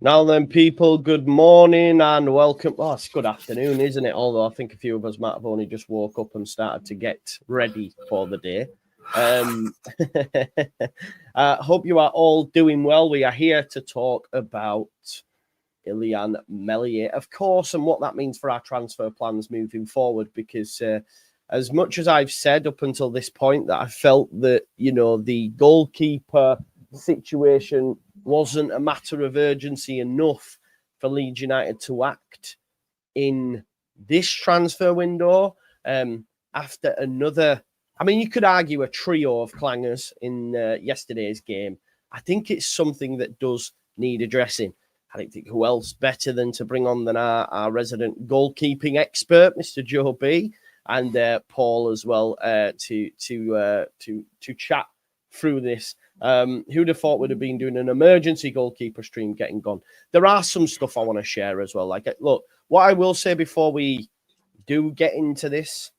Now then, people, good morning and welcome. Oh, it's good afternoon, isn't it? Although I think a few of us might have only just woke up and started to get ready for the day. Hope you are all doing well. We are here to talk about Illan Meslier, of course, and what that means for our transfer plans moving forward. Because as much as I've said up until this point that I felt that, the goalkeeper situation wasn't a matter of urgency enough for Leeds United to act in this transfer window after another. I mean, you could argue a trio of clangers in yesterday's game. I think it's something that does need addressing. I don't think who else better than to bring on than our resident goalkeeping expert, Mr. Joe B, and Paul as well to chat through this. Who'd have thought we'd have been doing an emergency goalkeeper stream getting gone? There are some stuff I want to share as well. Like, look, what I will say before we do get into this,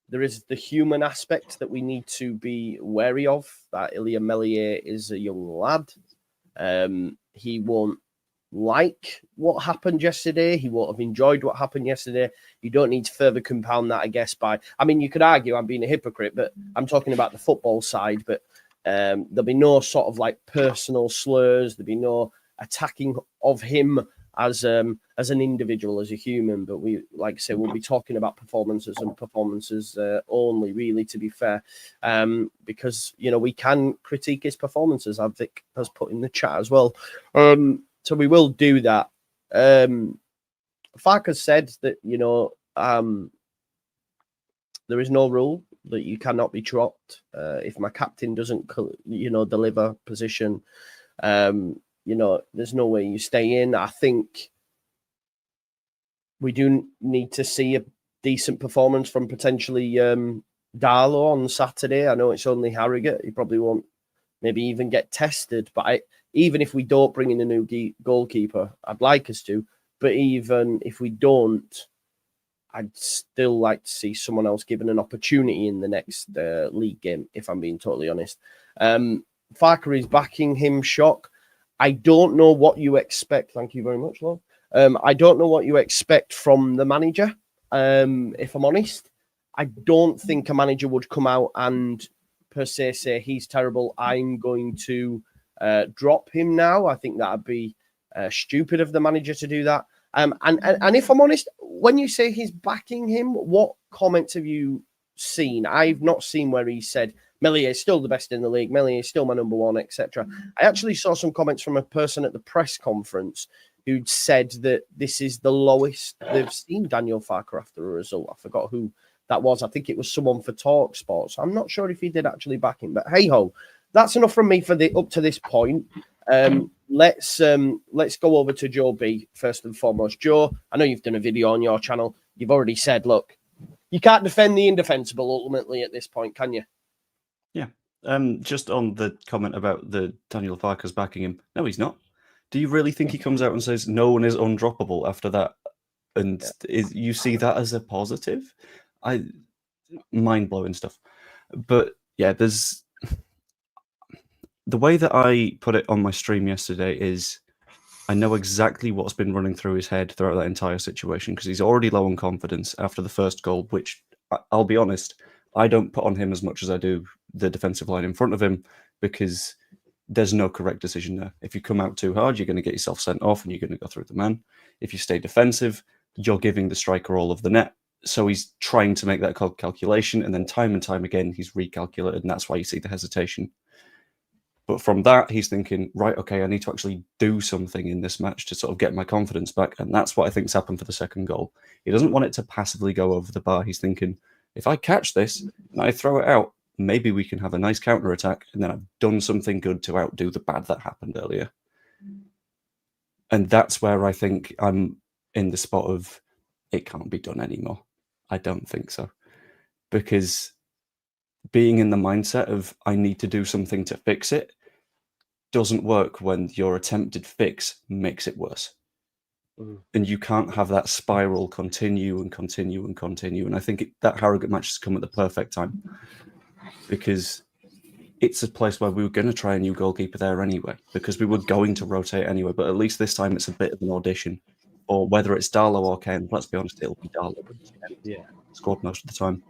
there is the human aspect that we need to be wary of. That Illan Meslier is a young lad. He won't like what happened yesterday. He won't have enjoyed what happened yesterday. You don't need to further compound that, I guess, you could argue I'm being a hypocrite, but I'm talking about the football side. But there'll be no sort of like personal slurs. There'll be no attacking of him as an individual, as a human. But we, like I say, we'll be talking about performances and performances only, really, to be fair. Because, we can critique his performances, as Vic has put in the chat as well. So we will do that. Fark has said that, there is no rule that you cannot be dropped if my captain doesn't, deliver position. There's no way you stay in. I think we do need to see a decent performance from potentially Darlow on Saturday. I know it's only Harrogate. He probably won't maybe even get tested. But even if we don't bring in a new goalkeeper, I'd like us to. But even if we don't, I'd still like to see someone else given an opportunity in the next league game, if I'm being totally honest. Farker is backing him, Shock. I don't know what you expect. Thank you very much, Lord. I don't know what you expect from the manager, if I'm honest. I don't think a manager would come out and per se say he's terrible, I'm going to drop him now. I think that'd be stupid of the manager to do that. And if I'm honest, when you say he's backing him, what comments have you seen? I've not seen where he said Meslier is still the best in the league, Meslier is still my number one, etc. I actually saw some comments from a person at the press conference who'd said that this is the lowest they've seen Daniel Farker after a result. I forgot who that was. I think it was someone for Talk Sports. I'm not sure if he did actually back him, but hey ho, that's enough from me for the up to this point. Let's go over to Joe B first and foremost. Joe, I know you've done a video on your channel. You've already said, look, you can't defend the indefensible ultimately at this point, can you? Yeah. Just on the comment about the Daniel Farker's backing him. No, he's not. Do you really think he comes out and says no one is undroppable after that? And you see that as a positive? Mind-blowing stuff. But yeah, there's the way that I put it on my stream yesterday is I know exactly what's been running through his head throughout that entire situation, because he's already low on confidence after the first goal, which, I'll be honest, I don't put on him as much as I do the defensive line in front of him, because there's no correct decision there. If you come out too hard, you're going to get yourself sent off and you're going to go through the man. If you stay defensive, you're giving the striker all of the net. So he's trying to make that calculation, and then time and time again, he's recalculated, and that's why you see the hesitation. But from that, he's thinking, right, okay, I need to actually do something in this match to sort of get my confidence back. And that's what I think's happened for the second goal. He doesn't want it to passively go over the bar. He's thinking, if I catch this and I throw it out, maybe we can have a nice counter-attack, and then I've done something good to outdo the bad that happened earlier. And that's where I think I'm in the spot of it can't be done anymore. I don't think so. Because being in the mindset of I need to do something to fix it doesn't work when your attempted fix makes it worse. And you can't have that spiral continue and continue and continue. And I think that Harrogate match has come at the perfect time, because it's a place where we were going to try a new goalkeeper there anyway, because we were going to rotate anyway. But at least this time it's a bit of an audition. Or whether it's Darlow or Ken, let's be honest, it'll be Darlow. Yeah. Scored most of the time.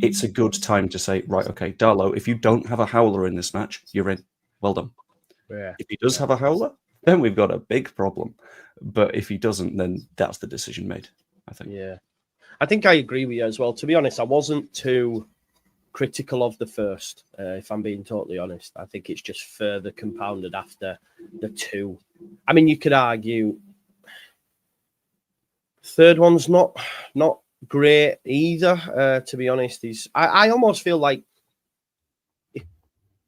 It's a good time to say, right, okay, Darlow, if you don't have a howler in this match, you're in. Well done. Yeah. If he does have a howler, then we've got a big problem. But if he doesn't, then that's the decision made, I think. Yeah. I think I agree with you as well. To be honest, I wasn't too critical of the first, if I'm being totally honest. I think it's just further compounded after the two. I mean, you could argue third one's not great either, to be honest. I almost feel like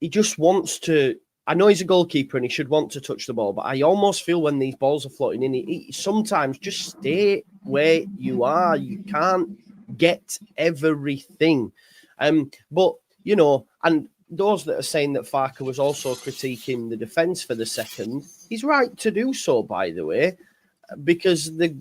he just wants to. I know he's a goalkeeper and he should want to touch the ball, but I almost feel when these balls are floating in, he sometimes just stay where you are. You can't get everything. But, you know, and those that are saying that Farke was also critiquing the defence for the second, he's right to do so, by the way, because the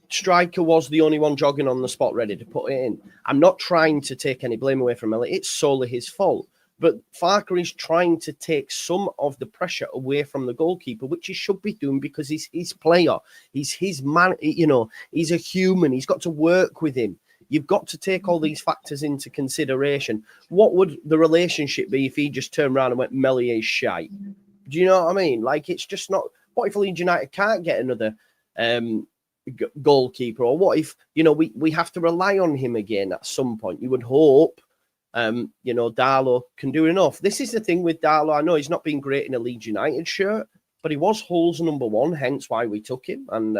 striker was the only one jogging on the spot ready to put it in. I'm not trying to take any blame away from Elliot. It's solely his fault. But Farke is trying to take some of the pressure away from the goalkeeper, which he should be doing because he's his player. He's his man. You know, he's a human. He's got to work with him. You've got to take all these factors into consideration. What would the relationship be if he just turned around and went, Mellier's shite? Do you know what I mean? Like, it's just not... What if Leeds United can't get another goalkeeper? Or what if, you know, we have to rely on him again at some point? You would hope, you know, Darlow can do enough. This is the thing with Darlow. I know he's not been great in a Leeds United shirt, but he was Hull's number one, hence why we took him. And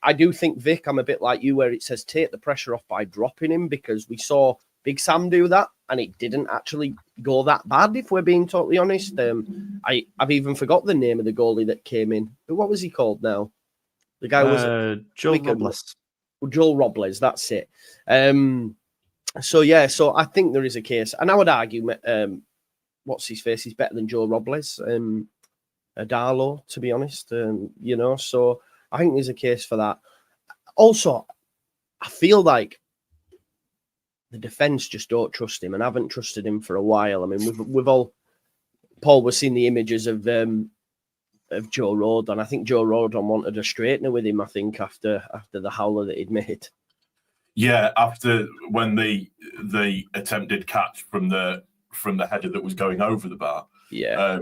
I do think, Vic, I'm a bit like you, where it says take the pressure off by dropping him, because we saw Big Sam do that, and it didn't actually go that bad, if we're being totally honest. I've even forgot the name of the goalie that came in. What was he called now? The guy was Joel Robles. Joel Robles, that's it. So yeah, so I think there is a case, and I would argue, what's his face? He's better than Joe Robles, Darlow, to be honest. You know, so I think there's a case for that. Also, I feel like the defence just don't trust him, and haven't trusted him for a while. I mean, we've all, Paul was seeing the images of Joe Rodon. I think Joe Rodon wanted a straightener with him, I think, after the howler that he'd made. Yeah, after when the attempted catch from the header that was going over the bar. Yeah.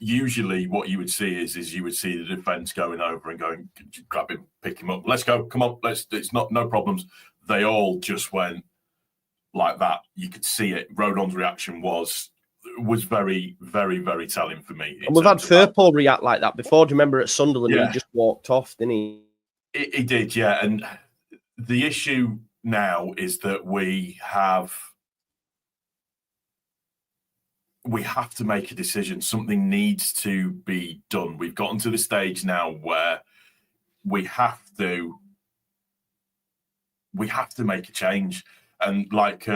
Usually what you would see is you would see the defence going over and going, grab him, pick him up. Let's go. Come on. It's no problems. They all just went like that. You could see it. Rodon's reaction was very, very, very telling for me. And we've had Firpo react like that before. Do you remember at Sunderland? Yeah. He just walked off, didn't he? He did, yeah. And the issue now is that we have to make a decision. Something needs to be done. We've gotten to the stage now where we have to make a change. And like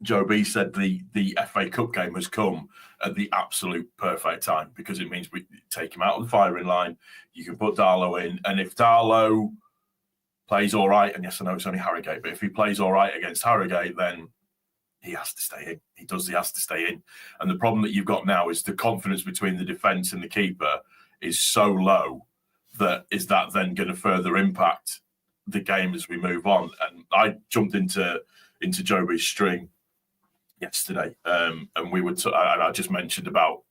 Joe B said, the FA Cup game has come at the absolute perfect time, because it means we take him out of the firing line. You can put Darlow in, and if Darlow plays all right, and yes, I know it's only Harrogate, but if he plays all right against Harrogate, then he has to stay in. He has to stay in. And the problem that you've got now is the confidence between the defence and the keeper is so low that then going to further impact the game as we move on. And I jumped into Joby's stream yesterday, and we were and I just mentioned about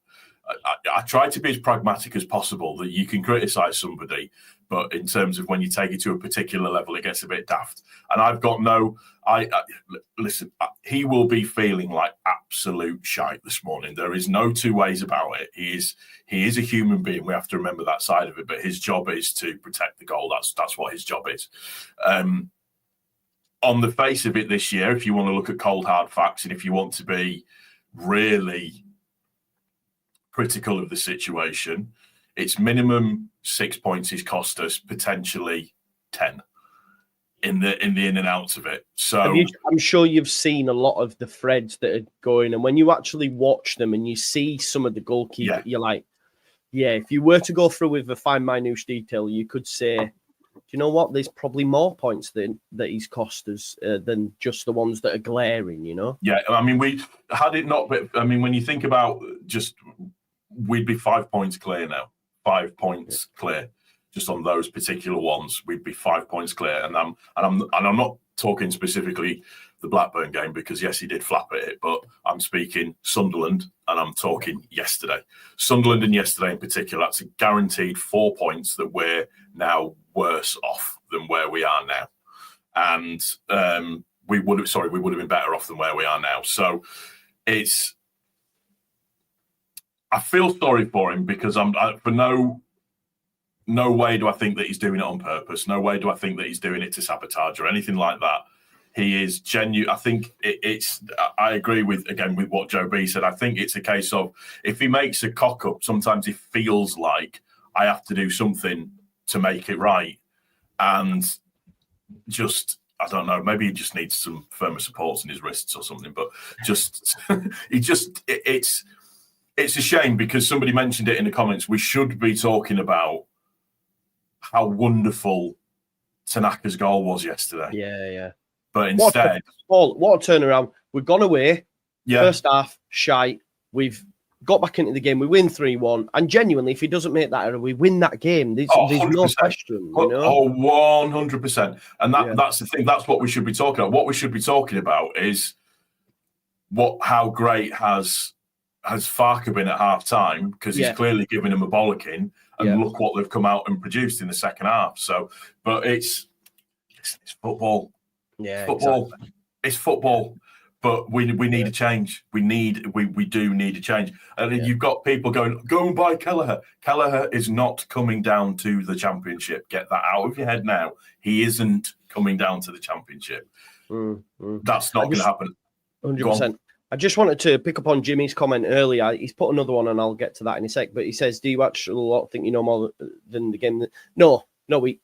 I try to be as pragmatic as possible, that you can criticise somebody, but in terms of when you take it to a particular level, it gets a bit daft. And I've got listen, he will be feeling like absolute shite this morning. There is no two ways about it. He is a human being. We have to remember that side of it, but his job is to protect the goal. That's what his job is. On the face of it this year, if you want to look at cold hard facts, and if you want to be really critical of the situation, it's minimum 6 points he's cost us, potentially 10 in the in and outs of it. So I'm sure you've seen a lot of the threads that are going, and when you actually watch them and you see some of the goalkeeper, You're like, yeah, if you were to go through with a fine minute detail, you could say you know what? There's probably more points that he's cost us than just the ones that are glaring, you know? Yeah, I mean, we had it not, but I mean, when you think about we'd be 5 points clear now. 5 points clear, just on those particular ones. We'd be 5 points clear, and I'm not talking specifically the Blackburn game, because yes, he did flap at it, but I'm speaking Sunderland, and I'm talking yesterday. Sunderland and yesterday in particular, that's a guaranteed 4 points that we're now worse off than where we are now. And we would have been better off than where we are now. So I feel sorry for him, because for no way do I think that he's doing it on purpose. No way do I think that he's doing it to sabotage or anything like that. He is genuine. I think I agree with what Joe B said. I think it's a case of, if he makes a cock up, sometimes he feels like I have to do something to make it right. And I don't know, maybe he just needs some firmer supports in his wrists or something, but it's a shame, because somebody mentioned it in the comments. We should be talking about how wonderful Tanaka's goal was yesterday. Yeah. But instead... What a turnaround. We've gone away. Yeah. First half, shite. We've got back into the game. We win 3-1. And genuinely, if he doesn't make that error, we win that game. There's no question. You know? Oh, 100%. And that's the thing. That's what we should be talking about. What we should be talking about is how great has Farker been at half time, because he's clearly given him a bollocking, and look what they've come out and produced in the second half. So, but it's football. Yeah, football. Exactly. It's football. But we need a change. We do need a change. And you've got people go and buy Kelleher. Kelleher is not coming down to the Championship. Get that out of your head now. He isn't coming down to the Championship. That's not going to happen. 100%. I just wanted to pick up on Jimmy's comment earlier. He's put another one, and I'll get to that in a sec. But he says, "Do you actually think you know more than the game?" No, we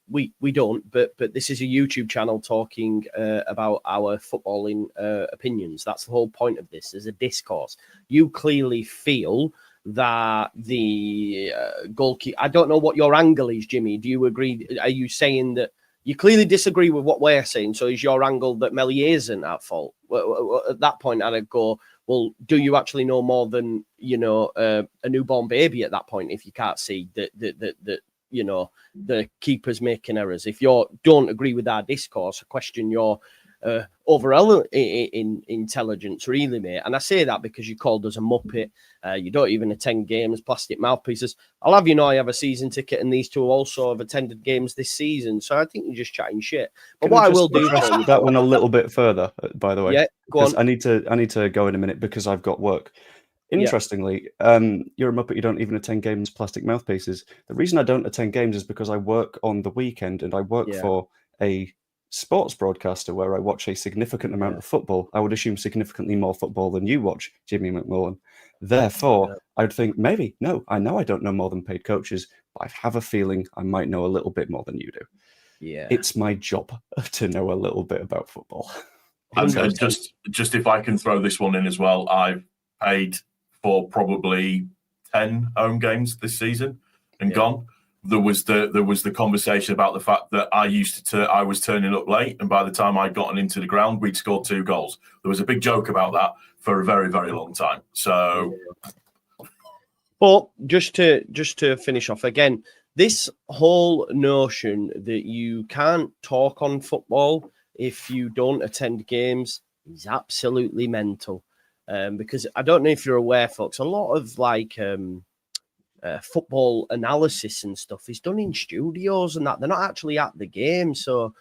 don't. But this is a YouTube channel talking about our footballing opinions. That's the whole point of this. There's a discourse. You clearly feel that the goalkeeper... I don't know what your angle is, Jimmy. Do you agree? Are you saying that you clearly disagree with what we're saying? So is your angle that Meslier isn't at fault? Well, at that point, I'd go, well, do you actually know more than, a newborn baby at that point, if you can't see that the keeper's making errors? If you don't agree with our discourse, I question your overall intelligence, really, mate. And I say that because you called us a muppet. You don't even attend games, plastic mouthpieces. I'll have you know I have a season ticket, and these two also have attended games this season. So I think you're just chatting shit. But what I will do for that one a little bit further, by the way. Yeah, go on. I need to go in a minute because I've got work. Interestingly, you're a muppet. You don't even attend games, plastic mouthpieces. The reason I don't attend games is because I work on the weekend, and I work for a sports broadcaster where I watch a significant amount of football. I would assume significantly more football than you watch, Jimmy McMullen. Therefore, I'd think I know I don't know more than paid coaches, but I have a feeling I might know a little bit more than you do. Yeah, it's my job to know a little bit about football. And just if I can throw this one in as well, I've paid for probably 10 home games this season and gone. There was the conversation about the fact that I was turning up late, and by the time I'd gotten into the ground, we'd scored 2 goals. There was a big joke about that for a very, very long time. So, but just to finish off again, this whole notion that you can't talk on football if you don't attend games is absolutely mental. Because I don't know if you're aware, folks, a lot of football analysis and stuff is done in studios and that. They're not actually at the game. So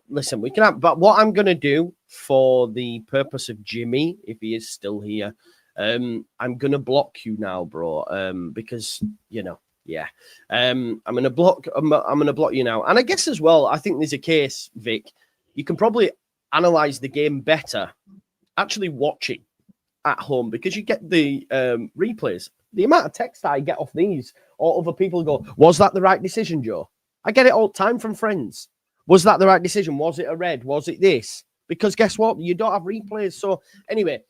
listen, we can have, but what I'm going to do for the purpose of Jimmy, if he is still here, I'm going to block you now, bro, because, I'm going to block you now. And I guess as well, I think there's a case, Vic, you can probably analyze the game better actually watching at home, because you get the replays. The amount of text I get off these, or other people go, was that the right decision, Joe? I get it all the time from friends. Was that the right decision? Was it a red? Was it this? Because guess what? You don't have replays. So anyway,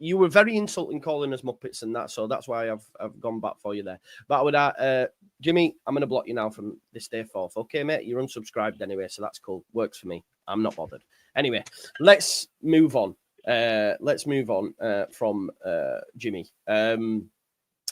you were very insulting calling us Muppets and that, so that's why I've gone back for you there. But I would, Jimmy, I'm going to block you now from this day forth. Okay, mate, you're unsubscribed anyway, so that's cool. Works for me. I'm not bothered. Anyway, let's move on. From Jimmy.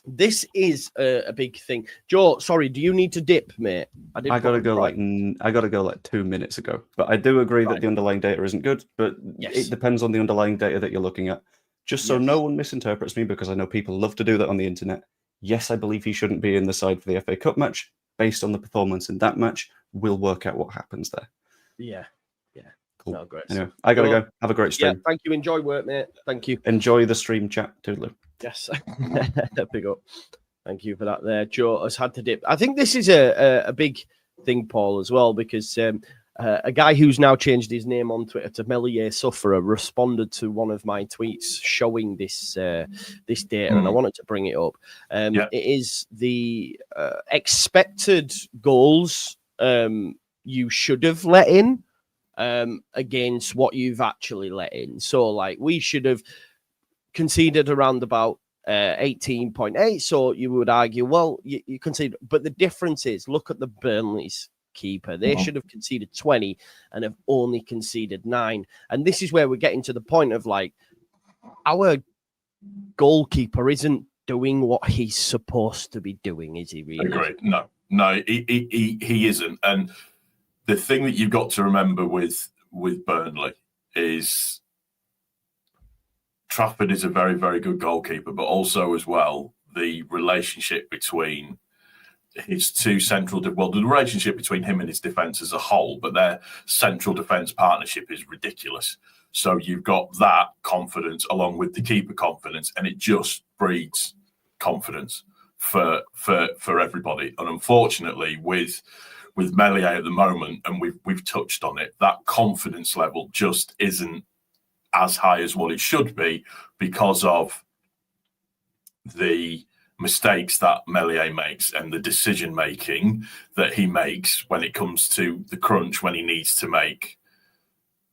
This is a big thing. Joe, sorry, do you need to dip, mate? I gotta go like 2 minutes ago. But I do agree that the underlying data isn't good. But it depends on the underlying data that you're looking at. Just so no one misinterprets me, because I know people love to do that on the internet. Yes, I believe he shouldn't be in the side for the FA Cup match. Based on the performance in that match, we'll work out what happens there. Yeah. Cool. No, great. Anyway, I gotta go. Have a great stream. Yeah, thank you. Enjoy work, mate. Thank you. Enjoy the stream chat. Toodaloo. Yes. Big up. Thank you for that there. Joe has had to dip. I think this is a big thing, Paul, as well, because a guy who's now changed his name on Twitter to Melier Sufferer responded to one of my tweets showing this this data, and I wanted to bring it up. It is the expected goals you should have let in against what you've actually let in. So, like, we should have conceded around about 18.8. So you would argue, well, you conceded. But the difference is, look at the Burnley's keeper. They should have conceded 20 and have only conceded 9. And this is where we're getting to the point of, like, our goalkeeper isn't doing what he's supposed to be doing, is he really? Agreed. No, he isn't. And the thing that you've got to remember with Burnley is Trafford is a very, very good goalkeeper, but also as well the relationship between his two central, the relationship between him and his defence as a whole, but their central defence partnership is ridiculous. So you've got that confidence along with the keeper confidence, and it just breeds confidence for everybody. And unfortunately, with Melier at the moment, and we've touched on it, that confidence level just isn't as high as what it should be because of the mistakes that Melier makes and the decision making that he makes when it comes to the crunch, when he needs to make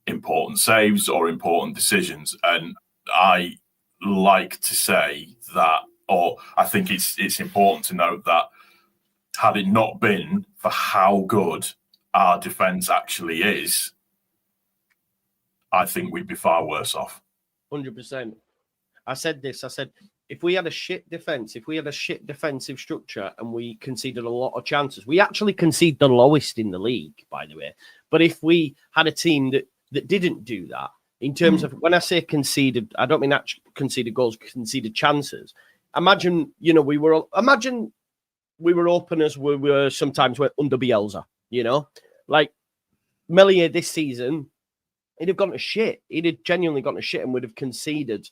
important saves or important decisions. And I like to say that, or I think it's important to note that had it not been for how good our defence actually is, I think we'd be far worse off. 100%. I said, if we had a shit defence, if we had a shit defensive structure and we conceded a lot of chances, we actually concede the lowest in the league, by the way. But if we had a team that didn't do that, in terms of, when I say conceded, I don't mean actually conceded goals, conceded chances. Imagine we were open as we were sometimes under Bielsa, like Melier this season, he'd have gone to shit. He'd have genuinely gone to shit and would have conceded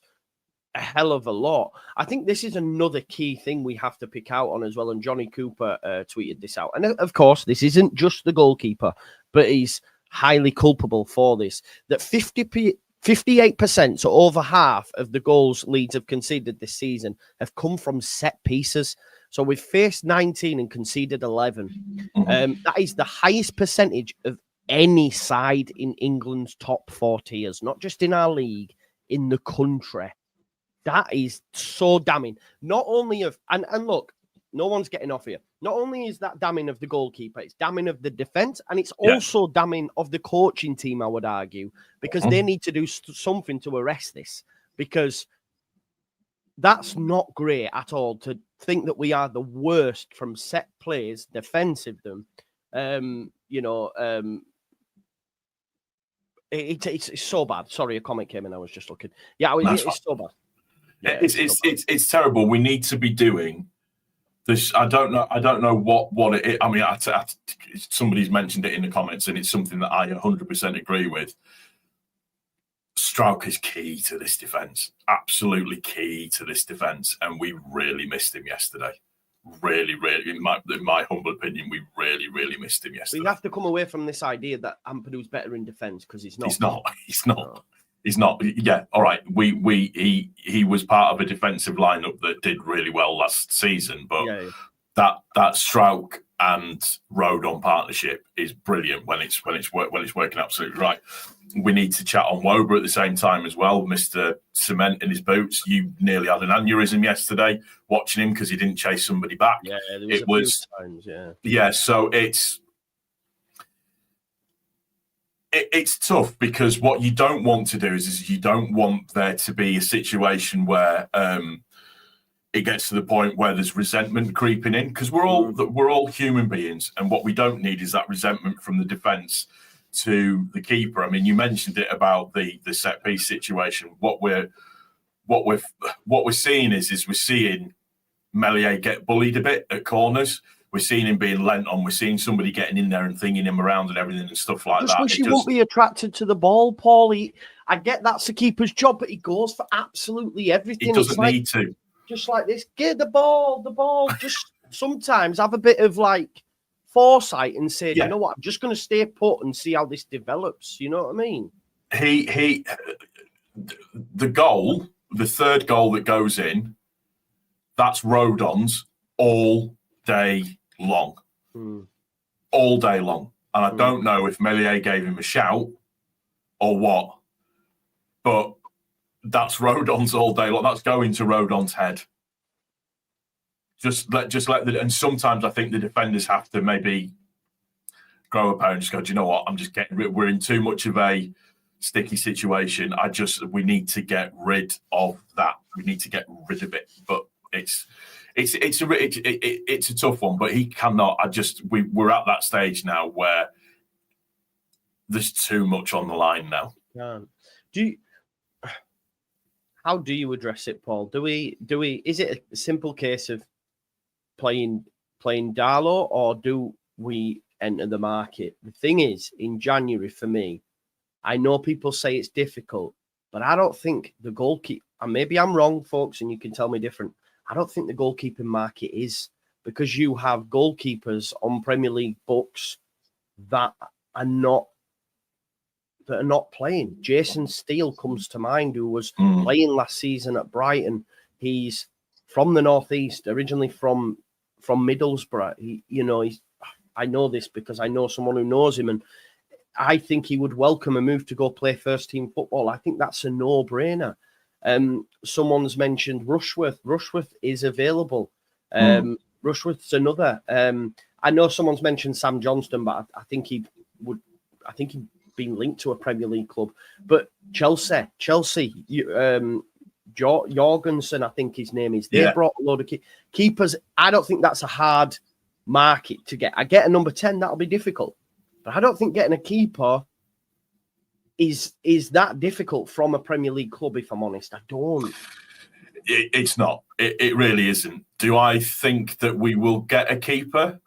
a hell of a lot. I think this is another key thing we have to pick out on as well. And Johnny Cooper tweeted this out. And of course, this isn't just the goalkeeper, but he's highly culpable for this. That 58%, so over half of the goals Leeds have conceded this season, have come from set pieces. So we've faced 19 and conceded 11. That is the highest percentage of any side in England's top 4 tiers, not just in our league, in the country. That is so damning. Not only of, and look, no one's getting off here. Not only is that damning of the goalkeeper, it's damning of the defence, and it's also damning of the coaching team, I would argue, because they need to do something to arrest this, because that's not great at all to think that we are the worst from set plays, defensive them. It's so bad. Sorry, a comment came in. I was just looking. Yeah, it's so bad. Yeah, it's terrible. We need to be doing this. I don't know what it is. I mean, somebody's mentioned it in the comments, and it's something that I 100% agree with. Strauch is key to this defence. Absolutely key to this defence, and we really missed him yesterday. Really, in my humble opinion, we really missed him yesterday. We have to come away from this idea that Ampadu's better in defence, because he's not. He's not. Yeah, all right. He was part of a defensive lineup that did really well last season, but that Strouk and Rodon partnership is brilliant when it's working absolutely right. We need to chat on Wober at the same time as well. Mr. Cement in his boots. You nearly had an aneurysm yesterday watching him because he didn't chase somebody back. Yeah, there was a few times, yeah. Yeah, so it's tough because what you don't want to do is you don't want there to be a situation where it gets to the point where there's resentment creeping in, because we're all human beings, and what we don't need is that resentment from the defence to the keeper. I mean, you mentioned it about the set piece situation. What we're seeing is we're seeing Meslier get bullied a bit at corners. We're seeing him being lent on. We're seeing somebody getting in there and thinging him around and everything and stuff like that. Wish he won't be attracted to the ball, Paul. I get that's the keeper's job, but he goes for absolutely everything. He doesn't need to. Just like this, get the ball. Just sometimes have a bit of like foresight and say, you know what, I'm just going to stay put and see how this develops. You know what I mean? The goal, the third goal that goes in, that's Rodon's all day long. All day long. And I don't know if Meslier gave him a shout or what, but that's Rodon's all day long. That's going to Rodon's head. Just let and sometimes I think the defenders have to maybe grow up and just go, do you know what? I'm just getting rid. We're in too much of a sticky situation. We need to get rid of that. We need to get rid of it. But it's a tough one. But he cannot. We're at that stage now where there's too much on the line now. How do you address it, Paul? Do we? Is it a simple case of playing Darlow, or do we enter the market? The thing is, in January for me, I know people say it's difficult, but I don't think the goalkeeper. And maybe I'm wrong, folks, and you can tell me different. I don't think the goalkeeping market is, because you have goalkeepers on Premier League books that are not playing. Jason Steele comes to mind, who was playing last season at Brighton. He's from the northeast, originally from Middlesbrough. I know this because I know someone who knows him, and I think he would welcome a move to go play first team football. I think that's a no-brainer. Someone's mentioned Rushworth. Rushworth is available. Rushworth's another. I know someone's mentioned Sam Johnston, but I think he'd been linked to a Premier League club. But Chelsea, Jorgensen, I think his name is. They brought a load of keepers. I don't think that's a hard market to get. I get a number 10, that'll be difficult. But I don't think getting a keeper is that difficult from a Premier League club, if I'm honest. I don't. It's not. It really isn't. Do I think that we will get a keeper?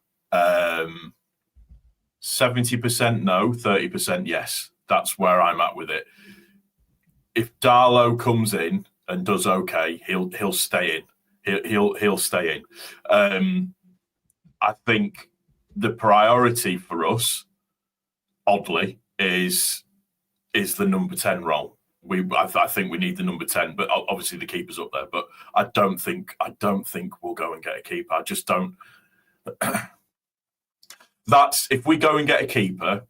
70% no, 30% yes. That's where I'm at with it. If Darlow comes in and does okay, he'll stay in. He'll stay in. I think the priority for us, oddly, is the number 10 role. I think we need the number 10, but obviously the keeper's up there. But I don't think we'll go and get a keeper. I just don't. That's if we go and get a keeper,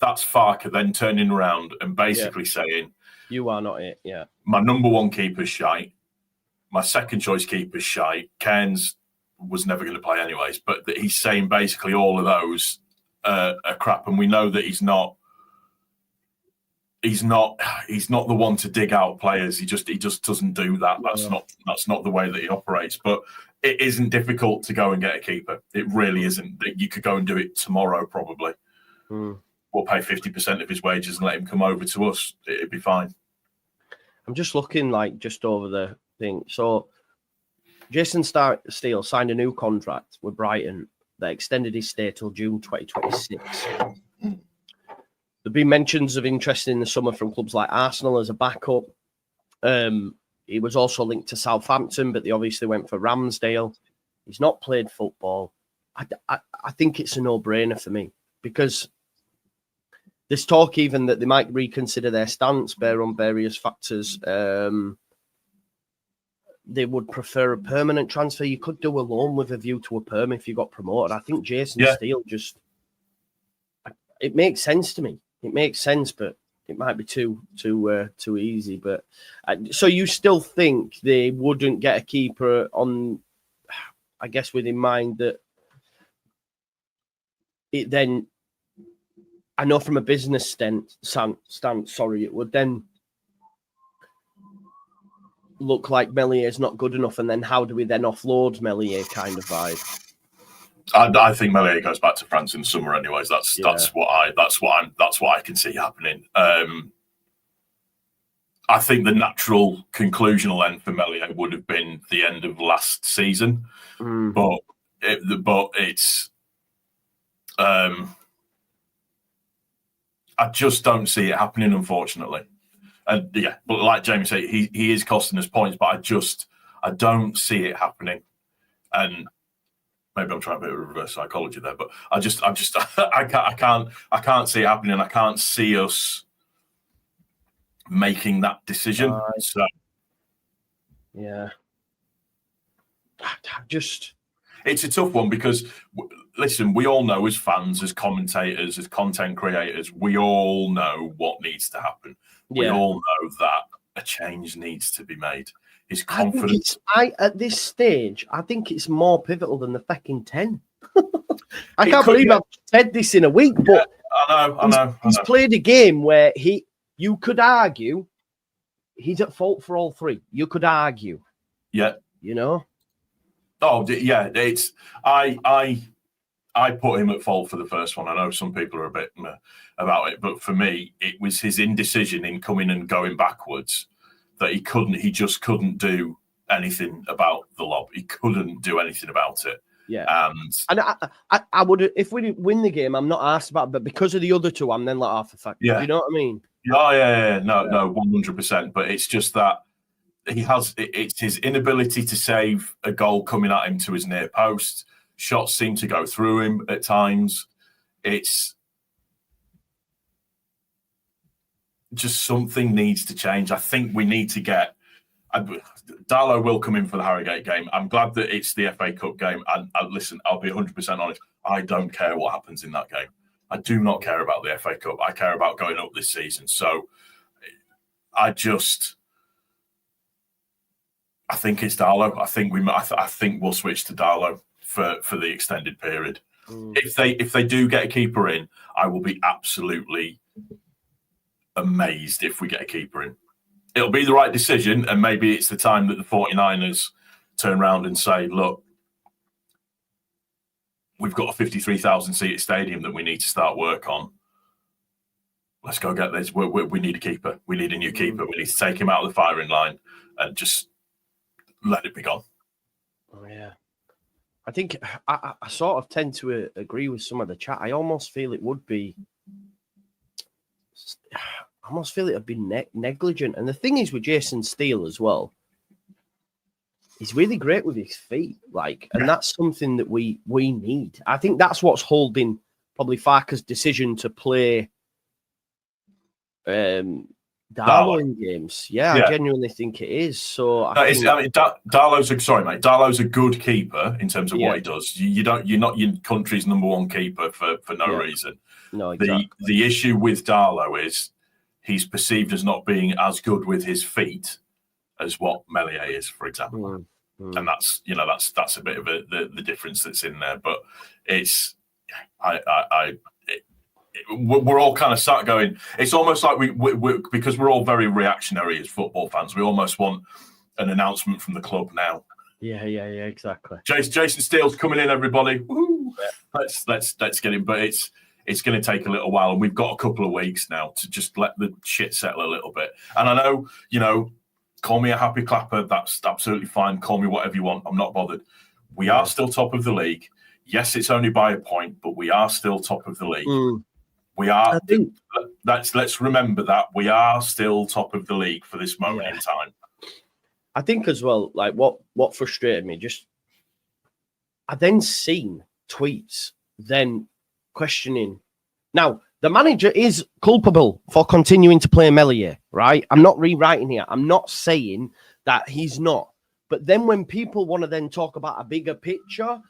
that's Farker then turning around and basically saying, "You are not it." Yeah, my number one keeper's shite. My second choice keeper's shite. Cairns was never going to play anyways, but he's saying basically all of those are crap, and we know that he's not the one to dig out players. He just doesn't do that. That's not the way that he operates. But it isn't difficult to go and get a keeper. It really isn't. You could go and do it tomorrow, probably. We'll pay 50% of his wages and let him come over to us. It'd be fine. I'm just looking just over the thing. So Jason Steele signed a new contract with Brighton that extended his stay till June 2026. There've been mentions of interest in the summer from clubs like Arsenal as a backup. He was also linked to Southampton, but they obviously went for Ramsdale. He's not played football. I think it's a no-brainer for me, because there's talk even that they might reconsider their stance based on various factors. they would prefer a permanent transfer. You could do a loan with a view to a perm if you got promoted. I think Jason Steele it makes sense to me. It makes sense, but it might be too easy. But so you still think they wouldn't get a keeper on, I guess, with in mind that it then, I know from a business stance, it would then look like Meslier is not good enough, and then how do we then offload Meslier kind of vibe? I think Meslier goes back to France in the summer, anyways. That's what I can see happening. I think the natural conclusional end for Meslier would have been the end of last season, but it's. I just don't see it happening, unfortunately. And yeah, but like Jamie said, he is costing us points, but I don't see it happening. And maybe I'm trying a bit of reverse psychology there, but I can't see it happening. I can't see us making that decision. So yeah, it's a tough one because, listen, we all know as fans, as commentators, as content creators, we all know what needs to happen. We all know that a change needs to be made. His confidence. At this stage, I think it's more pivotal than the fucking 10. I can't believe I've said this in a week, but I know. He's played a game where you could argue he's at fault for all three. You could argue. Yeah. You know? Oh, yeah. I put him at fault for the first one. I know some people are a bit about it, but for me, it was his indecision in coming and going backwards that he just couldn't do anything about the lob. He couldn't do anything about it. Yeah. And I would, if we win the game, I'm not asked about it, but because of the other two, I'm then like, oh, for fuck. Yeah. Do you know what I mean? Oh, yeah. No, 100%. But it's just that it's his inability to save a goal coming at him to his near post. Shots seem to go through him at times. It's just something needs to change. I think we need to get. Darlow will come in for the Harrogate game. I'm glad that it's the FA Cup game. And listen, I'll be 100% honest. I don't care what happens in that game. I do not care about the FA Cup. I care about going up this season. So I think it's Darlow. I think we'll switch to Darlow for the extended period. If they do get a keeper in, I will be absolutely amazed if we get a keeper in. It'll be the right decision, and maybe it's the time that the 49ers turn around and say, look, we've got a 53,000 seat stadium that we need to start work on. Let's go get this. We need a keeper. We need a new keeper. We need to take him out of the firing line and just let it be gone. Oh, yeah. I think I sort of tend to agree with some of the chat. I almost feel it would be... I almost feel it would be negligent. And the thing is with Jason Steele as well, he's really great with his feet. And that's something that we need. I think that's what's holding probably Farke's decision to play Darlow in games. Yeah, I genuinely think it is. So Darlow's a good keeper in terms of what he does. You're not your country's number one keeper for no reason. No, exactly. The issue with Darlow is he's perceived as not being as good with his feet as what Meslier is, for example. And that's a bit of the difference that's in there. But it's we're all kind of sat going. It's almost like we because we're all very reactionary as football fans. We almost want an announcement from the club now. Yeah, exactly. Jason Steele's coming in, everybody. Woo! Let's get him. But it's going to take a little while, and we've got a couple of weeks now to just let the shit settle a little bit. And I know, call me a happy clapper. That's absolutely fine. Call me whatever you want. I'm not bothered. We are still top of the league. Yes, it's only by a point, but we are still top of the league. We are. Let's remember that we are still top of the league for this moment in time. I think as well, like what frustrated me, I then seen tweets then questioning. Now, the manager is culpable for continuing to play Meslier, right? I'm not rewriting here. I'm not saying that he's not. But then when people want to then talk about a bigger picture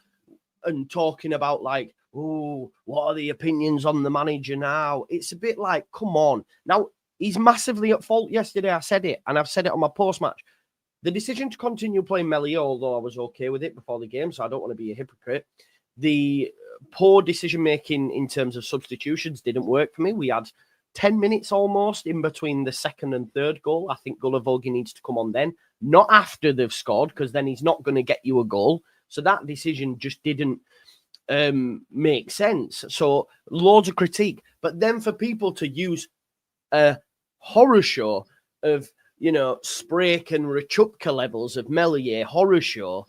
and talking about like, oh, what are the opinions on the manager now? It's a bit like, come on. Now, he's massively at fault yesterday. I said it, and I've said it on my post-match. The decision to continue playing Meslier, although I was okay with it before the game, so I don't want to be a hypocrite. The poor decision-making in terms of substitutions didn't work for me. We had 10 minutes almost in between the second and third goal. I think Gulavogi needs to come on then, not after they've scored, because then he's not going to get you a goal. So that decision just didn't make sense. So loads of critique. But then for people to use a horror show of, Sprake and Rachupka levels of Meslier horror show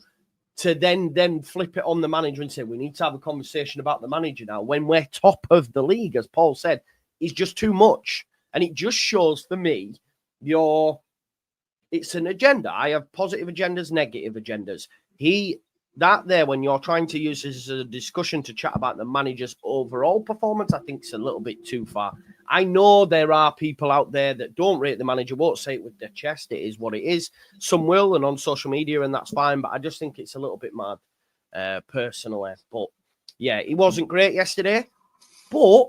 to then flip it on the manager and say, we need to have a conversation about the manager now when we're top of the league, as Paul said, is just too much. And it just shows for me it's an agenda. I have positive agendas, negative agendas. When you're trying to use this as a discussion to chat about the manager's overall performance, I think it's a little bit too far. I know there are people out there that don't rate the manager, won't say it with their chest. It is what it is. Some will, and on social media, and that's fine. But I just think it's a little bit mad, personally. But yeah, it wasn't great yesterday. But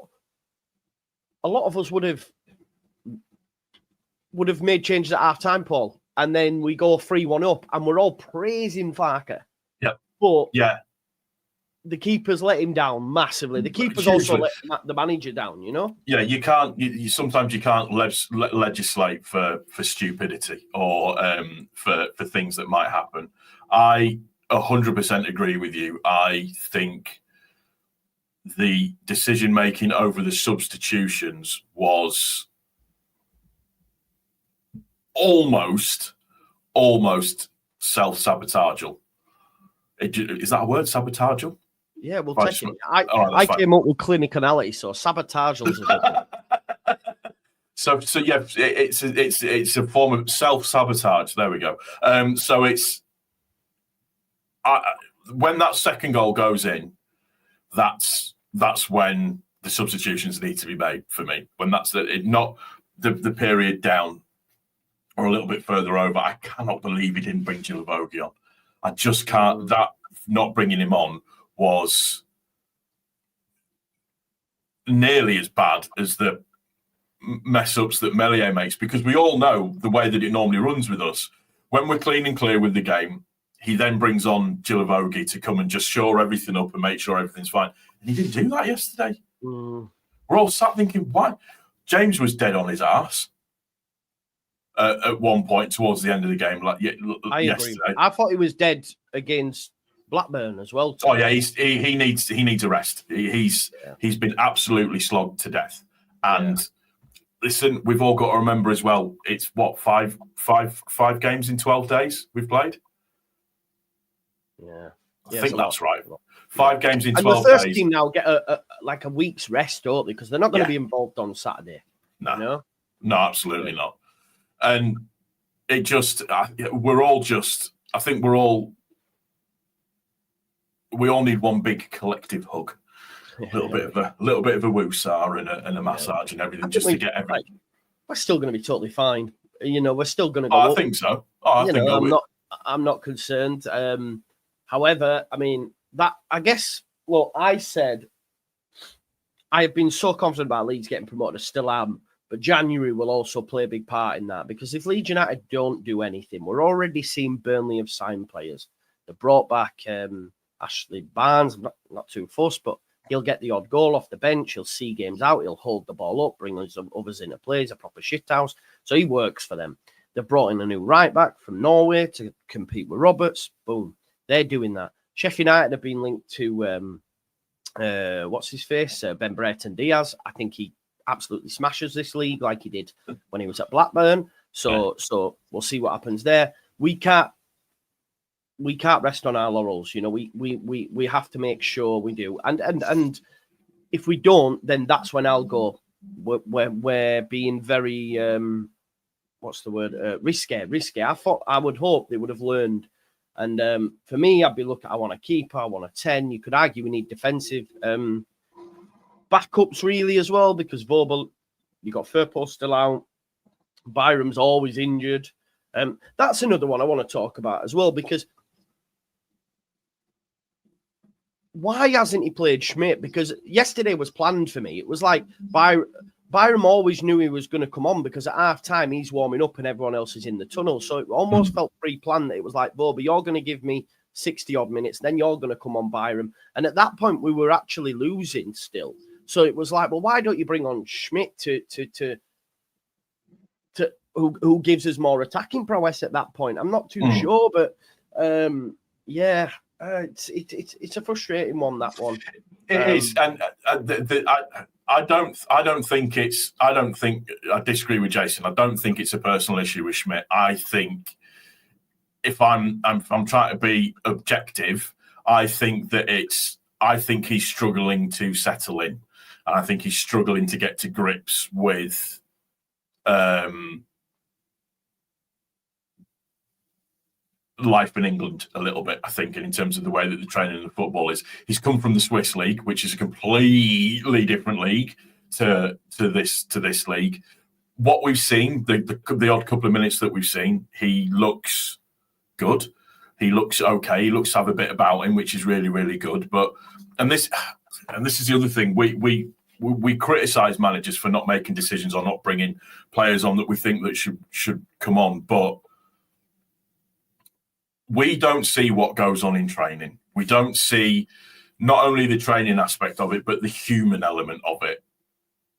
a lot of us would have made changes at half time, Paul. And then we go 3-1 up, and we're all praising Farker. But the keeper's let him down massively. The keeper's also let the manager down, Yeah, you can't. Sometimes you can't legislate for stupidity or for things that might happen. I 100% agree with you. I think the decision making over the substitutions was almost self-sabotageal. Is that a word, sabotageal? Yeah, we'll take it. I came up with clinicality, so sabotageal is a good So yeah, it's a form of self-sabotage. There we go. So it's when that second goal goes in, that's when the substitutions need to be made for me. When that's not the period down or a little bit further over. I cannot believe he didn't bring Gilavogi on. I just can't. That not bringing him on was nearly as bad as the mess ups that Meslier makes, because we all know the way that it normally runs with us. When we're clean and clear with the game, he then brings on Gilavogi to come and just shore everything up and make sure everything's fine. And he didn't do that yesterday. We're all sat thinking, why? James was dead on his arse at one point towards the end of the game. I yesterday. agree. I thought he was dead against Blackburn as well. Oh yeah, he needs a rest. He's been absolutely slogged to death. And listen, we've all got to remember as well. It's what five games in 12 days we've played. Yeah, I think that's right. 5 games in 12 days. And the first team now get a week's rest, don't they? Because they're not going to be involved on Saturday. No, absolutely not. And it just, we're all just. I think we all need one big collective hug, a little bit of a woosah and a massage and everything, just to get everything. We're still going to be totally fine. We're still going to go. I think so. I'm not concerned. However, I mean that. I guess. Well, I said I have been so confident about Leeds getting promoted. I still am. But January will also play a big part in that, because if Leeds United don't do anything, we're already seeing Burnley have signed players. They brought back Ashley Barnes. I'm not too fussed, but he'll get the odd goal off the bench. He'll see games out. He'll hold the ball up, bring some others in to play. He's a proper shithouse. So he works for them. They've brought in a new right back from Norway to compete with Roberts. Boom. They're doing that. Sheffield United have been linked to, what's his face? Ben Brereton Diaz. I think he absolutely smashes this league like he did when he was at Blackburn. So we'll see what happens there. We can't rest on our laurels. We have to make sure we do. And if we don't, then that's when I'll go. We're being very what's the word? Risky. I would hope they would have learned. And for me, I'd be looking. I want a keeper. I want a 10. You could argue we need defensive backups really as well, because Vobel, you got Firpo still out. Byram's always injured. That's another one I want to talk about as well, because why hasn't he played Schmidt? Because yesterday was planned for me. It was like Byram always knew he was going to come on, because at half time he's warming up and everyone else is in the tunnel. So it almost felt pre-planned that it was like, Boba, you're going to give me 60 odd minutes, then you're going to come on Byram. And at that point we were actually losing still. So it was like, well, why don't you bring on Schmidt to who gives us more attacking prowess at that point? I'm not too sure, but yeah. It's a frustrating one, that one. It is, and I disagree with Jason. I don't think it's a personal issue with Schmidt. I think if I'm trying to be objective, I think he's struggling to settle in, and I think he's struggling to get to grips with life in England a little bit, I think, and in terms of the way that the training and the football is. He's come from the Swiss league, which is a completely different league to this league. What we've seen, the odd couple of minutes that we've seen, he looks good. He looks okay. He looks to have a bit about him, which is really, really good. And this is the other thing. We criticise managers for not making decisions or not bringing players on that we think that should come on, but we don't see what goes on in training. We don't see not only the training aspect of it, but the human element of it,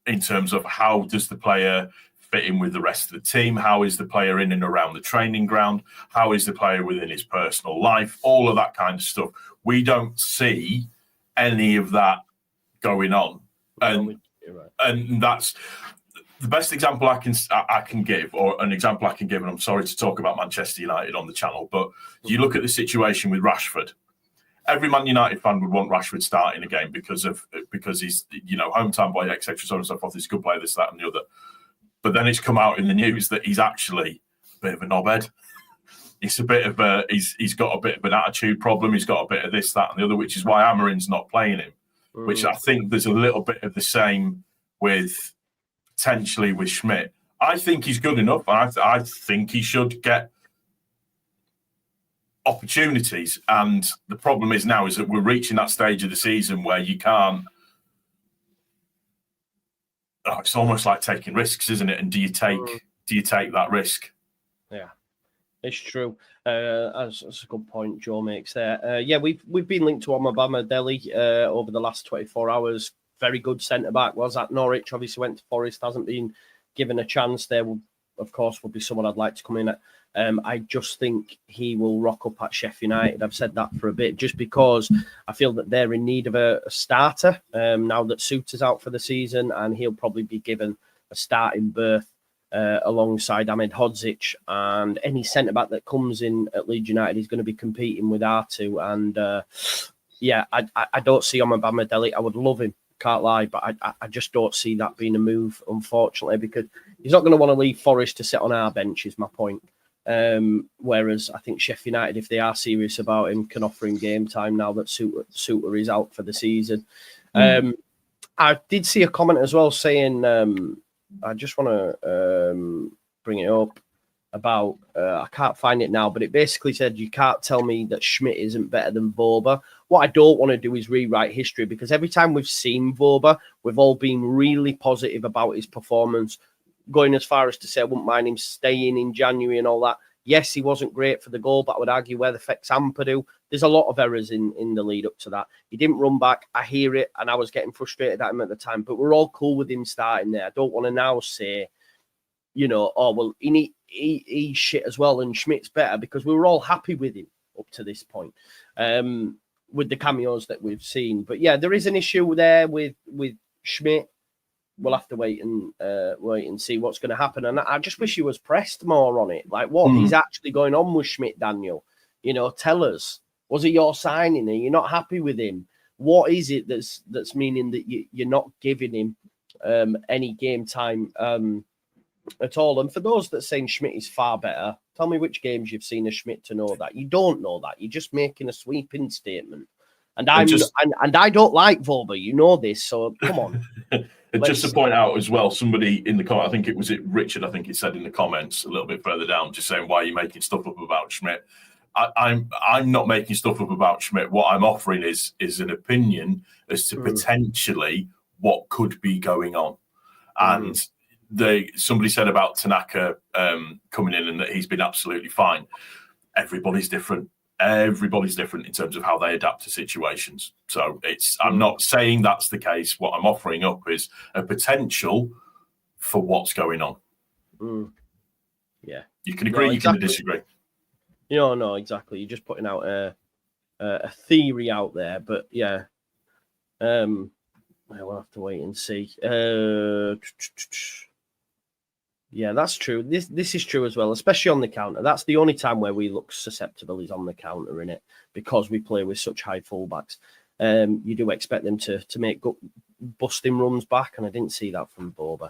in terms of how does the player fit in with the rest of the team? How is the player in and around the training ground? How is the player within his personal life? All of that kind of stuff. We don't see any of that going on. And that's the best example I can give, or an example I can give, and I'm sorry to talk about Manchester United on the channel, but you look at the situation with Rashford. Every Man United fan would want Rashford starting a game because he's, hometown boy, etc., so on and so forth. He's a good player, this, that, and the other. But then it's come out in the news that he's actually a bit of a knobhead. He's he's got a bit of an attitude problem. He's got a bit of this, that, and the other, which is why Amarin's not playing him. Which I think there's a little bit of the same with potentially with Schmidt. I think he's good enough. I think he should get opportunities. And the problem is now is that we're reaching that stage of the season where you can't. It's almost like taking risks, isn't it? And do you take that risk? Yeah, it's true. That's a good point Joe makes there. Yeah, we've been linked to Omobama Delhi over the last 24 hours. Very good centre-back, was at Norwich, obviously went to Forest, hasn't been given a chance there. Of course, would be someone I'd like to come in at. I just think he will rock up at Sheffield United. I've said that for a bit, just because I feel that they're in need of a starter now that Souttar's out for the season, and he'll probably be given a starting berth alongside Ahmed Hodzic, and any centre-back that comes in at Leeds United is going to be competing with R2. And I don't see Omobama Delhi. I would love him, can't lie, but I just don't see that being a move, unfortunately, because he's not going to want to leave Forest to sit on our bench, is my point. Whereas I think Sheffield United, if they are serious about him, can offer him game time now that Souttar is out for the season. I did see a comment as well saying, I just want to bring it up about, I can't find it now, but it basically said, you can't tell me that Schmidt isn't better than Voba. What I don't want to do is rewrite history, because every time we've seen Voba, we've all been really positive about his performance, going as far as to say I wouldn't mind him staying in January and all that. Yes, he wasn't great for the goal, but I would argue where the effects Ampadu. There's a lot of errors in the lead up to that. He didn't run back. I hear it, and I was getting frustrated at him at the time, but we're all cool with him starting there. I don't want to now say, he's shit as well and Schmidt's better, because we were all happy with him up to this point with the cameos that we've seen. But yeah, there is an issue there with Schmidt. We'll have to wait and see what's going to happen. And I just wish he was pressed more on it. Like, what is actually going on with Schmidt, Daniel? Tell us. Was it your signing? Are you not happy with him? What is it that's meaning that you're not giving him any game time at all? And for those that saying Schmidt is far better, tell me which games you've seen of Schmidt to know that. You don't know that. You're just making a sweeping statement. And I don't like Voba. You know this, so come on. Just to point out as well, somebody in the comment, I think it was Richard, I think it said in the comments a little bit further down, just saying, why are you making stuff up about Schmidt? I'm not making stuff up about Schmidt. What I'm offering is an opinion as to potentially what could be going on. And somebody said about Tanaka coming in and that he's been absolutely fine. Everybody's different. Everybody's different in terms of how they adapt to situations. So I'm not saying that's the case. What I'm offering up is a potential for what's going on. Yeah. You can agree, you can disagree. No, exactly. You're just putting out a theory out there, but yeah. We'll have to wait and see. Yeah, that's true. This is true as well, especially on the counter. That's the only time where we look susceptible is on the counter, in it, because we play with such high fullbacks. You do expect them to make busting runs back, and I didn't see that from Boba.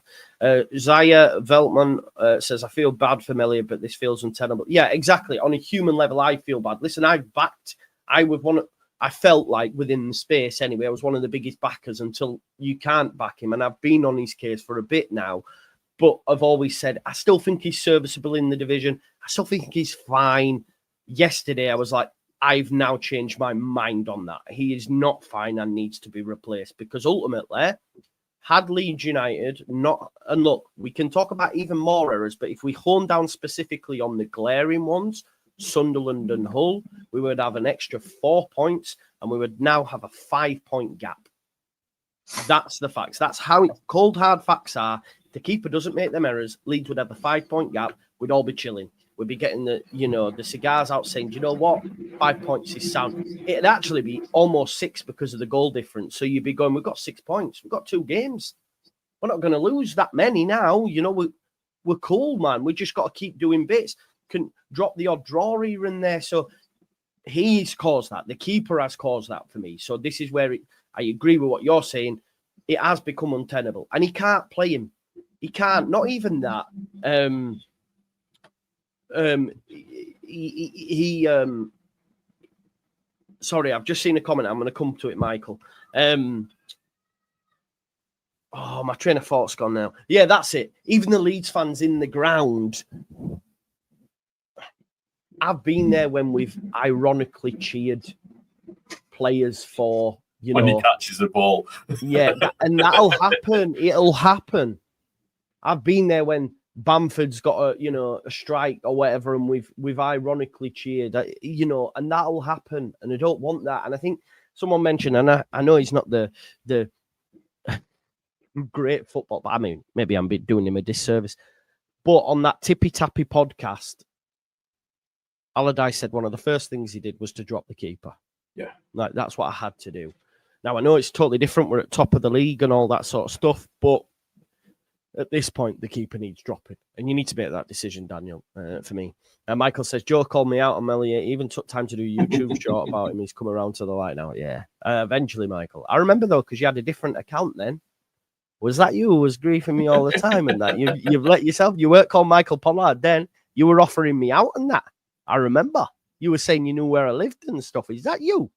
Zaya Veltman says, I feel bad for Melia, but this feels untenable. Yeah, exactly. On a human level, I feel bad. Listen, I felt like within the space anyway, I was one of the biggest backers until you can't back him. And I've been on his case for a bit now. But I've always said, I still think he's serviceable in the division. I still think he's fine. Yesterday, I was like, I've now changed my mind on that. He is not fine and needs to be replaced, because ultimately, had Leeds United not... And look, we can talk about even more errors, but if we hone down specifically on the glaring ones, Sunderland and Hull, we would have an extra 4 points, and we would now have a 5-point gap. That's the facts. That's how cold, hard facts are. The keeper doesn't make them errors. Leeds would have a 5-point gap. We'd all be chilling. We'd be getting the cigars out saying, do you know what? 5 points is sound. It'd actually be almost 6 because of the goal difference. So you'd be going, we've got 6 points. We've got 2 games. We're not going to lose that many now. We're cool, man. We just got to keep doing bits. Can drop the odd draw here and there. So he's caused that. The keeper has caused that for me. So this is where I agree with what you're saying. It has become untenable. And he can't play him. He can't. Not even that. Sorry, I've just seen a comment. I'm going to come to it, Michael. My train of thought's gone now. Yeah, that's it. Even the Leeds fans in the ground... I've been there when we've ironically cheered players for, when he catches the ball. Yeah, and that'll happen. It'll happen. I've been there when Bamford's got a strike or whatever, and we've ironically cheered, and that'll happen. And I don't want that. And I think someone mentioned, and I know he's not the great football, but I mean, maybe I'm doing him a disservice. But on that Tippy Tappy podcast, Allardyce said one of the first things he did was to drop the keeper. Yeah. Like, that's what I had to do. Now, I know it's totally different. We're at top of the league and all that sort of stuff, but at this point, the keeper needs dropping. And you need to make that decision, Daniel, for me. And Michael says, Joe called me out on Melia. He even took time to do a YouTube short about him. He's come around to the light now. Yeah. Eventually, Michael. I remember, though, because you had a different account then. Was that you who was griefing me all the time and that? You've let yourself... You weren't called Michael Pollard then. You were offering me out and that. I remember you were saying you knew where I lived and stuff. Is that you?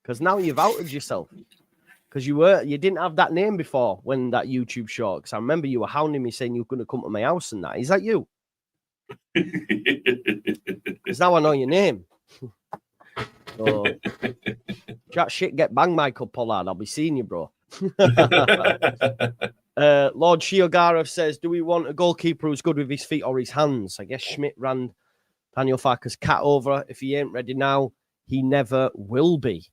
Because now you've outed yourself. Because you didn't have that name before when that YouTube short. Because I remember you were hounding me saying you were going to come to my house and that. Is that you? Because now I know your name. So, chat shit, get bang, Michael Pollard. I'll be seeing you, bro. Lord Shiogara says, do we want a goalkeeper who's good with his feet or his hands? I guess Schmidt ran Daniel Farker's cat over. If he ain't ready now, he never will be.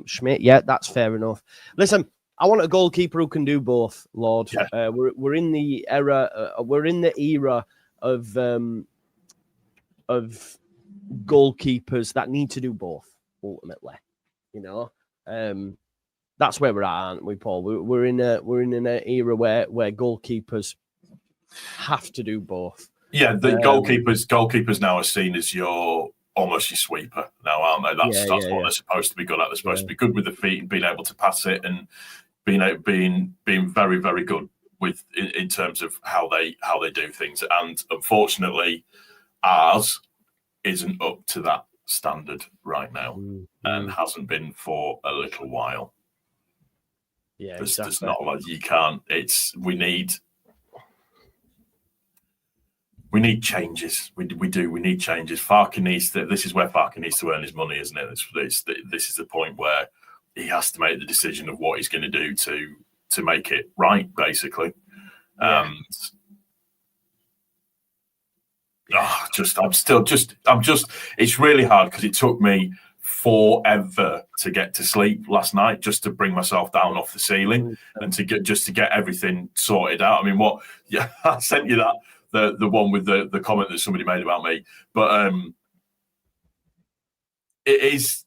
Schmidt, yeah, that's fair enough. Listen, I want a goalkeeper who can do both, Lord. Yeah. We're in the era. We're in the era of goalkeepers that need to do both. Ultimately, that's where we're at, aren't we, Paul? We're in an era where goalkeepers have to do both. Yeah, the goalkeepers now are seen as almost your sweeper now, aren't they? That's what they're supposed to be good at. They're supposed to be good with the feet and being able to pass it, and being very, very good with in terms of how they do things. And unfortunately, ours isn't up to that standard right now, and hasn't been for a little while. Yeah, there's exactly. not like you can't. We need changes. We do. We need changes. Farke needs to. This is where Farke needs to earn his money, isn't it? This is the point where he has to make the decision of what he's going to do to make it right, basically. Yeah. It's really hard because it took me forever to get to sleep last night just to bring myself down off the ceiling and to get everything sorted out. I mean, I sent you that the one with the comment that somebody made about me, but it's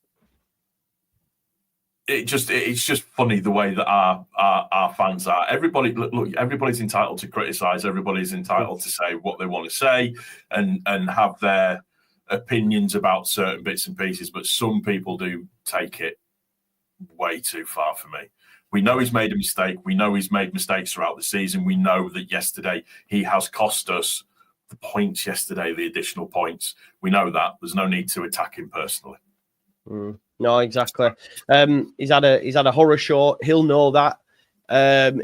just funny the way that our fans are. Everybody, look, everybody's entitled to criticize. Everybody's entitled to say what they want to say and have their opinions about certain bits and pieces. But some people do take it way too far for me. We know he's made a mistake. We know he's made mistakes throughout the season. We know that yesterday he has cost us the points yesterday, the additional points. We know that. There's no need to attack him personally. No, exactly. He's had a horror show. He'll know that.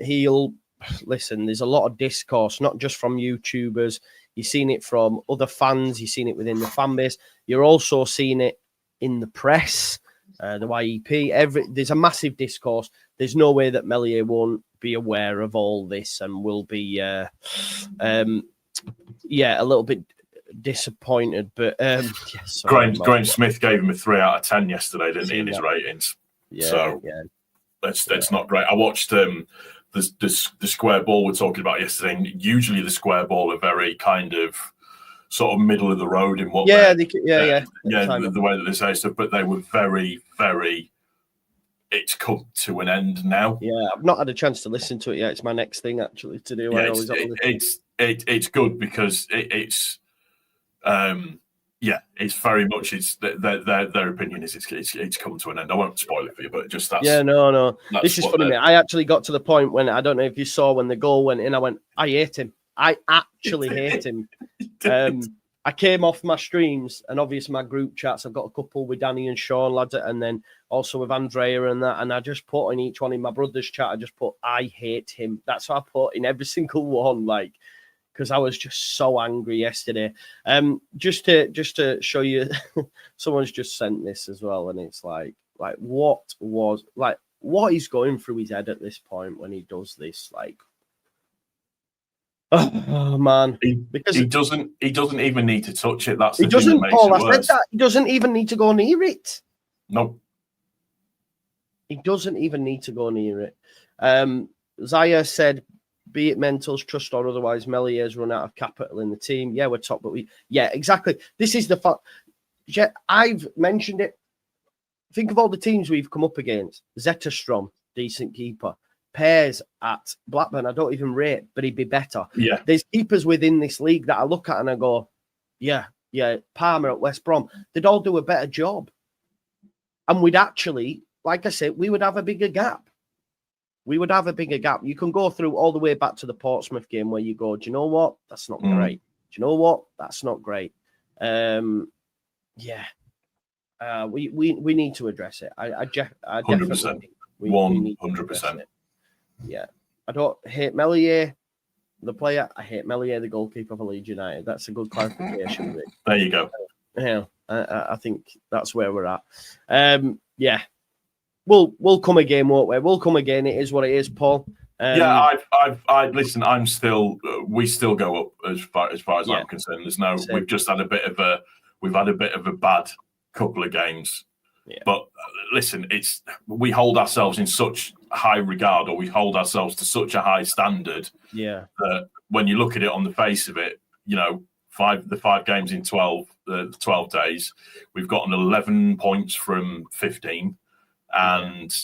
He'll listen. There's a lot of discourse, not just from YouTubers. You've seen it from other fans. You've seen it within the fan base. You're also seeing it in the press, the YEP. There's a massive discourse. There's no way that Meslier won't be aware of all this and will be, a little bit disappointed. But Graham Smith gave him a 3 out of 10 yesterday, didn't he, in his ratings? That's not great. I watched the square ball we're talking about yesterday. And usually the square ball are very kind of sort of middle of the road in what the way that they say stuff, but they were very, very. It's come to an end now. Yeah, I've not had a chance to listen to it yet. It's my next thing actually to do. Yeah, it's good because it's very much their opinion is it's come to an end. I won't spoil it for you, but just that's no. This is funny, mate. I actually got to the point when I don't know if you saw when the goal went in. I went, I hate him. I actually hate him. I came off my streams and obviously my group chats. I've got a couple with Danny and Sean, lads, and then also with Andrea and that. And I just put in each one in my brother's chat. I just put, I hate him. That's what I put in every single one, like, because I was just so angry yesterday. Just to show you, someone's just sent this as well, and it's like what is going through his head at this point when he does this, like. Oh man! Because he doesn't even need to touch it. That's he doesn't. Paul, I said that he doesn't even need to go near it. No, he doesn't even need to go near it. Zaya said, "Be it mentals, trust or otherwise, Mellier's run out of capital in the team. Yeah, we're top, but exactly. This is the fact. I've mentioned it. Think of all the teams we've come up against. Zetterstrom, decent keeper. Pears at Blackburn, I don't even rate, but he'd be better. Yeah. There's keepers within this league that I look at and I go, yeah, Palmer at West Brom, they'd all do a better job. And we'd actually, like I said, we would have a bigger gap. You can go through all the way back to the Portsmouth game where you go, do you know what? That's not great. Do you know what? That's not great. We need to address it. I definitely 100%. Yeah, I don't hate Meslier, the player. I hate Meslier, the goalkeeper for Leeds United. That's a good clarification. There you go. Yeah, I think that's where we're at. We'll come again, won't we? We'll come again. It is what it is, Paul. I listen. We still go up as far as I'm concerned. We've just had a bit of a bad couple of games. Yeah. But listen, we hold ourselves in such high regard, or we hold ourselves to such a high standard. Yeah. That when you look at it on the face of it, the 5 games in 12 days, we've gotten 11 points from 15, and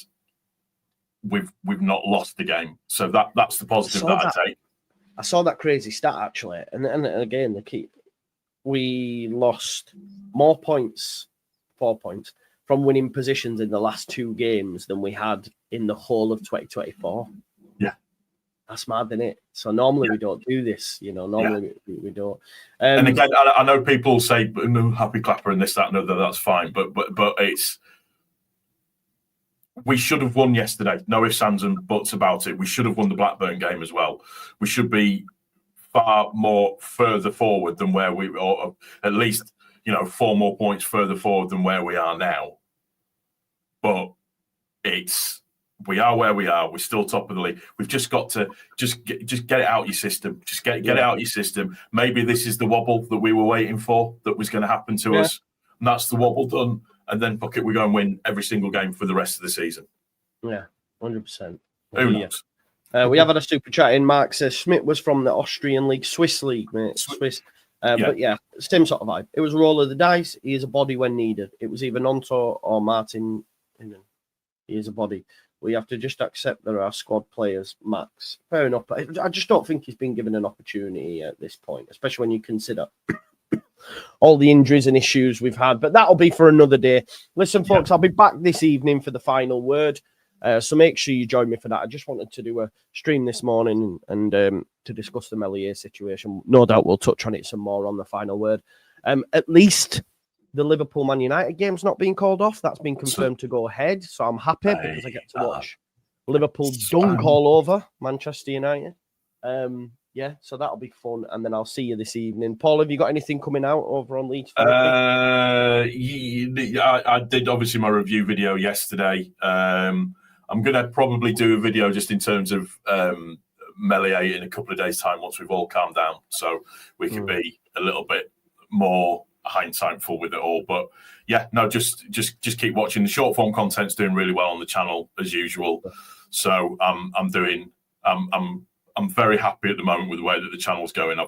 we've not lost the game. So that's the positive that I take. I saw that crazy stat actually, and again we lost more points, 4 points. From winning positions in the last 2 games than we had in the whole of 2024. Yeah. That's mad, isn't it? So normally we don't do this, we don't. And again, I know people say, no, happy clapper and this, that, and other, that's fine. But it's, we should have won yesterday. No ifs, ands, and buts about it. We should have won the Blackburn game as well. We should be far more further forward than where we, or at least 4 more points further forward than where we are now. But we are where we are. We're still top of the league. We've just got to just get it out your system. Just get it out your system. Maybe this is the wobble that we were waiting for that was going to happen to us. And that's the wobble done. And then fuck it, we go and win every single game for the rest of the season. Yeah, 100%. Who knows? We have had a super chat in. Mark says Schmidt was from the Austrian league, Swiss league, mate. Swiss. But yeah, same sort of vibe. It was a roll of the dice. He is a body when needed. It was either Nonto or Martin. He is a body. We have to just accept there are squad players, Max. Fair enough. But I just don't think he's been given an opportunity at this point, especially when you consider all the injuries and issues we've had. But that'll be for another day. Listen, folks, I'll be back this evening for the final word. So make sure you join me for that. I just wanted to do a stream this morning and to discuss the Meslier situation. No doubt we'll touch on it some more on the final word. At least the Liverpool-Man United game's not being called off. That's been confirmed to go ahead. So I'm happy because I get to watch Liverpool dunk all over Manchester United. So that'll be fun. And then I'll see you this evening. Paul, have you got anything coming out over on Leeds? I did obviously my review video yesterday. I'm going to probably do a video just in terms of Meslier in a couple of days' time once we've all calmed down. So we can be a little bit more hindsightful with it all. But yeah, no, just keep watching. The short form content's doing really well on the channel as usual. So I'm very happy at the moment with the way that the channel's going.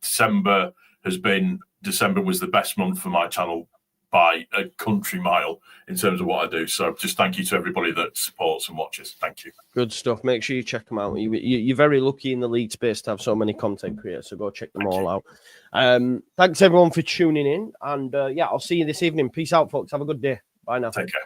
December was the best month for my channel by a country mile in terms of what I do. So just thank you to everybody that supports and watches. Thank you. Good stuff. Make sure you check them out. You're very lucky in the league space to have so many content creators, so go check them all out. Thanks everyone for tuning in. And I'll see you this evening. Peace out, folks. Have a good day. Bye now. Take care.